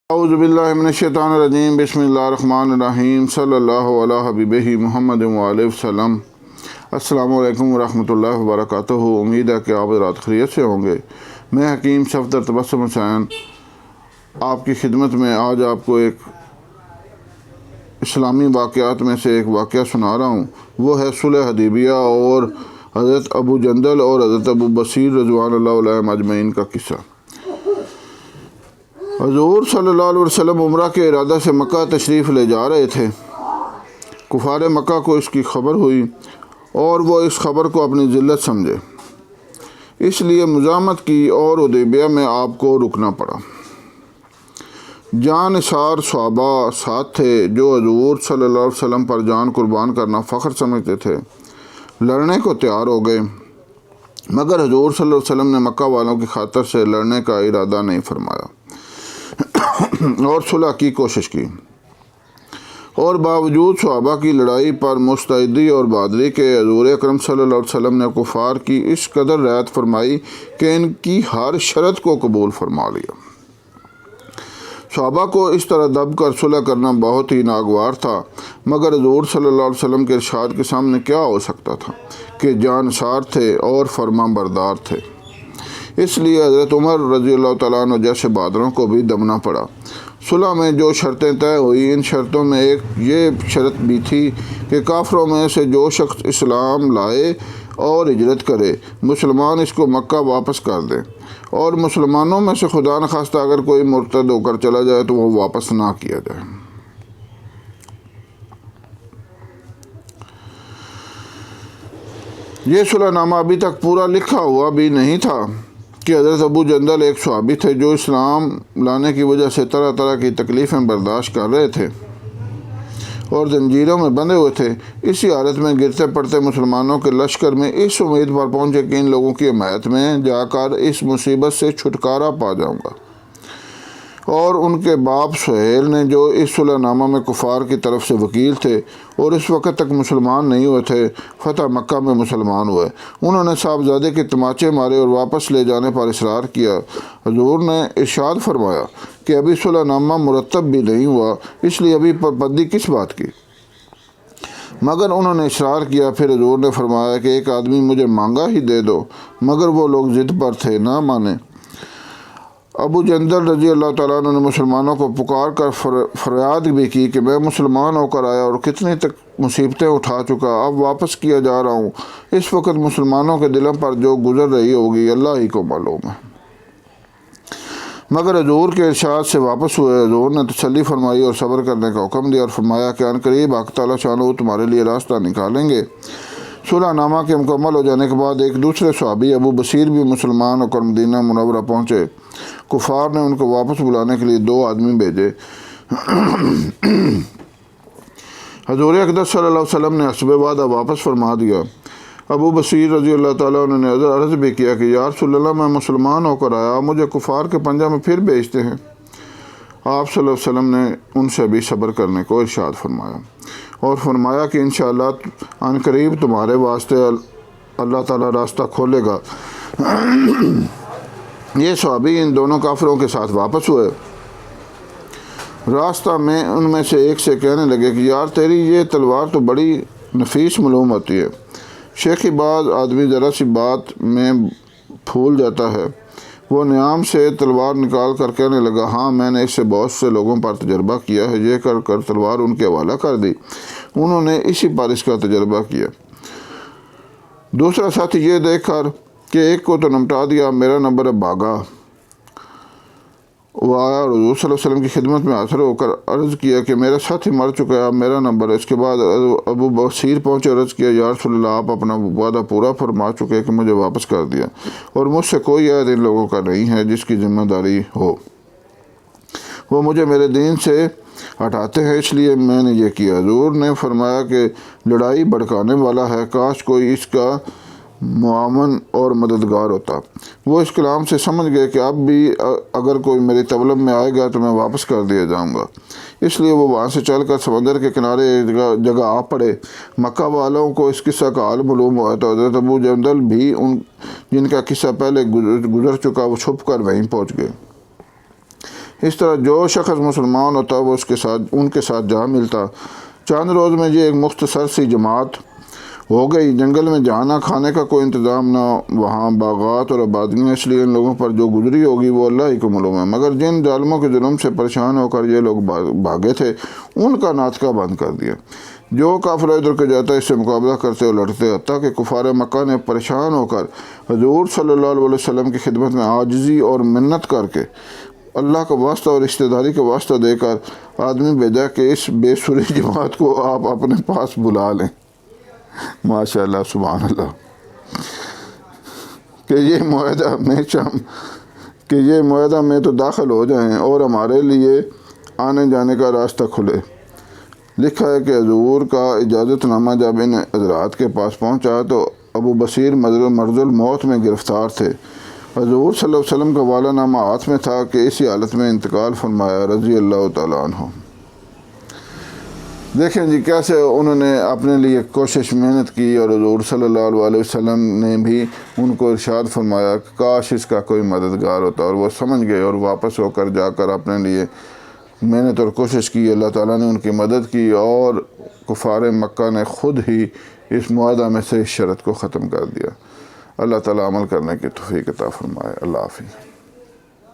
اعوذ باللہ من الشیطان الرجیم بسم اللہ الرحمن الرحیم صلی اللہ علیہ حبیبہ محمد وآلہ وسلم۔ السلام علیکم ورحمۃ اللہ وبرکاتہ۔ امید ہے کہ آپ حضرات خیریت سے ہوں گے۔ میں حکیم صفدر تبسم حسین آپ کی خدمت میں آج آپ کو ایک اسلامی واقعات میں سے ایک واقعہ سنا رہا ہوں۔ وہ ہے صلح حدیبیہ اور حضرت ابو جندل اور حضرت ابو بصیر رضوان اللہ علیہم اجمعین کا قصہ۔ حضور صلی اللہ علیہ وسلم عمرہ کے ارادہ سے مکہ تشریف لے جا رہے تھے۔ کفار مکہ کو اس کی خبر ہوئی اور وہ اس خبر کو اپنی ذلت سمجھے، اس لیے مزاحمت کی اور حدیبیہ میں آپ کو رکنا پڑا۔ جان نثار صحابہ ساتھ تھے جو حضور صلی اللہ علیہ وسلم پر جان قربان کرنا فخر سمجھتے تھے، لڑنے کو تیار ہو گئے، مگر حضور صلی اللہ علیہ وسلم نے مکہ والوں کی خاطر سے لڑنے کا ارادہ نہیں فرمایا اور صلح کی کوشش کی، اور باوجود صحابہ کی لڑائی پر مستعدی اور بہادری کے حضور اکرم صلی اللہ علیہ وسلم نے کفار کی اس قدر رعایت فرمائی کہ ان کی ہر شرط کو قبول فرما لیا۔ صحابہ کو اس طرح دب کر صلح کرنا بہت ہی ناگوار تھا، مگر حضور صلی اللہ علیہ وسلم کے ارشاد کے سامنے کیا ہو سکتا تھا کہ جانسار تھے اور فرمان بردار تھے۔ اس لیے حضرت عمر رضی اللہ تعالیٰ عنہ جیسے بہادروں کو بھی دبنا پڑا۔ صلح میں جو شرطیں طے ہوئی، ان شرطوں میں ایک یہ شرط بھی تھی کہ کافروں میں سے جو شخص اسلام لائے اور ہجرت کرے، مسلمان اس کو مکہ واپس کر دیں، اور مسلمانوں میں سے خدا نخواستہ اگر کوئی مرتد ہو کر چلا جائے تو وہ واپس نہ کیا جائے۔ یہ صلح نامہ ابھی تک پورا لکھا ہوا بھی نہیں تھا کہ حضرت ابو جندل ایک صحابی تھے جو اسلام لانے کی وجہ سے طرح طرح کی تکلیفیں برداشت کر رہے تھے اور زنجیروں میں بندھے ہوئے تھے۔ اسی حالت میں گرتے پڑتے مسلمانوں کے لشکر میں اس امید پر پہنچے کہ ان لوگوں کی حمایت میں جا کر اس مصیبت سے چھٹکارا پا جاؤں گا، اور ان کے باپ سہیل نے جو اس صلح نامہ میں کفار کی طرف سے وکیل تھے اور اس وقت تک مسلمان نہیں ہوئے تھے، فتح مکہ میں مسلمان ہوئے۔ انہوں نے صاحبزادے کے تماچے مارے اور واپس لے جانے پر اصرار کیا۔ حضور نے ارشاد فرمایا کہ ابھی صلح نامہ مرتب بھی نہیں ہوا، اس لیے ابھی پابندی کس بات کی؟ مگر انہوں نے اصرار کیا۔ پھر حضور نے فرمایا کہ ایک آدمی مجھے مانگا ہی دے دو، مگر وہ لوگ ضد پر تھے، نہ مانے۔ ابو جندل رضی اللہ تعالیٰ عنہ نے مسلمانوں کو پکار کر فریاد بھی کی کہ میں مسلمان ہو کر آیا اور کتنی تک مصیبتیں اٹھا چکا، اب واپس کیا جا رہا ہوں۔ اس وقت مسلمانوں کے دلوں پر جو گزر رہی ہوگی اللہ ہی کو معلوم ہے۔ مگر حضور کے ارشاد سے واپس ہوئے۔ حضور نے تسلی فرمائی اور صبر کرنے کا حکم دیا اور فرمایا کہ عنقریب حق تعالیٰ شانہ تمہارے لیے راستہ نکالیں گے۔ صلح نامہ کے مکمل ہو جانے کے بعد ایک دوسرے صحابی ابو بصیر بھی مسلمان ہو کر مدینہ منورہ پہنچے۔ کفار نے ان کو واپس بلانے کے لیے 2 آدمی بھیجے۔ حضور اقدس صلی اللہ علیہ وسلم نے حسب وعدہ واپس فرما دیا۔ ابو بصیر رضی اللہ تعالیٰ عنہ نے عرض بھی کیا کہ یا رسول اللہ، میں مسلمان ہو کر آیا، مجھے کفار کے پنجہ میں پھر بھیجتے ہیں۔ آپ صلی اللہ علیہ وسلم نے ان سے بھی صبر کرنے کو ارشاد فرمایا اور فرمایا کہ انشاءاللہ عنقریب تمہارے واسطے اللہ تعالیٰ راستہ کھولے گا۔ یہ صحابی ان دونوں کافروں کے ساتھ واپس ہوئے۔ راستہ میں ان میں سے ایک سے کہنے لگے کہ یار تیری یہ تلوار تو بڑی نفیس معلوم ہوتی ہے۔ شیخی باز آدمی ذرا سی بات میں پھول جاتا ہے۔ وہ نیام سے تلوار نکال کر کہنے لگا ہاں، میں نے اس سے بہت سے لوگوں پر تجربہ کیا ہے۔ یہ کر کر تلوار ان کے حوالہ کر دی۔ انہوں نے اسی پر اس کا تجربہ کیا۔ دوسرا ساتھی یہ دیکھ کر کہ ایک کو تو نمٹا دیا، میرا نمبر ہے، بھاگا۔ وہ آیا اور حضور صلی اللہ علیہ وسلم کی خدمت میں حاضر ہو کر عرض کیا کہ میرا ساتھی مر چکا ہے، اب میرا نمبر ہے۔ اس کے بعد ابو بصیر پہنچے، عرض کیا یا رسول اللہ، آپ اپنا وعدہ پورا فرما چکے کہ مجھے واپس کر دیا، اور مجھ سے کوئی عہد ان لوگوں کا نہیں ہے جس کی ذمہ داری ہو۔ وہ مجھے میرے دین سے ہٹاتے ہیں، اس لیے میں نے یہ کیا۔ حضور نے فرمایا کہ لڑائی بھڑکانے والا ہے، کاش کوئی اس کا معاون اور مددگار ہوتا۔ وہ اس کلام سے سمجھ گئے کہ اب بھی اگر کوئی میری طلب میں آئے گا تو میں واپس کر دیا جاؤں گا، اس لیے وہ وہاں سے چل کر سمندر کے کنارے جگہ آ پڑے۔ مکہ والوں کو اس قصہ کا حال معلوم ہوا تو حضرت ابو جندل بھی جن کا قصہ پہلے گزر چکا وہ چھپ کر وہیں پہنچ گئے۔ اس طرح جو شخص مسلمان ہوتا وہ ان کے ساتھ جا ملتا۔ چند روز میں یہ ایک مختصر سی جماعت ہو گئی۔ جنگل میں جانا کھانے کا کوئی انتظام نہ، وہاں باغات اور آبادیاں، اس لیے ان لوگوں پر جو گزری ہوگی وہ اللہ ہی کو معلوم ہے۔ مگر جن ظالموں کے ظلم سے پریشان ہو کر یہ لوگ بھاگے تھے ان کا ناطقہ بند کر دیا۔ جو قافلہ ادھر کے جاتا اس سے مقابلہ کرتے اور لڑتے، حتیٰ کہ کفار مکہ نے پریشان ہو کر حضور صلی اللہ علیہ وسلم کی خدمت میں عاجزی اور منت کر کے اللہ کا واسطہ اور رشتہ داری کا واسطہ دے کر آدمی بھیجا کہ اس بے سری جماعت کو آپ اپنے پاس بلا لیں۔ ماشاء اللہ، سبحان اللہ، کہ یہ معاہدہ میں تو داخل ہو جائیں اور ہمارے لیے آنے جانے کا راستہ کھلے۔ لکھا ہے کہ حضور کا اجازت نامہ جب ان حضرات کے پاس پہنچا تو ابو بصیر مرض الموت میں گرفتار تھے۔ حضور صلی اللہ علیہ وسلم کا والا نامہ ہاتھ میں تھا کہ اسی حالت میں انتقال فرمایا، رضی اللہ تعالیٰ عنہ۔ دیکھیں جی کیسے انہوں نے اپنے لیے کوشش محنت کی، اور حضور صلی اللہ علیہ وسلم نے بھی ان کو ارشاد فرمایا کہ کاش اس کا کوئی مددگار ہوتا، اور وہ سمجھ گئے اور واپس ہو کر جا کر اپنے لیے محنت اور کوشش کی۔ اللہ تعالیٰ نے ان کی مدد کی اور کفار مکہ نے خود ہی اس معاہدہ میں سے اس شرط کو ختم کر دیا۔ اللہ تعالیٰ عمل کرنے کی توفیق عطا فرمائے۔ اللہ حافظ۔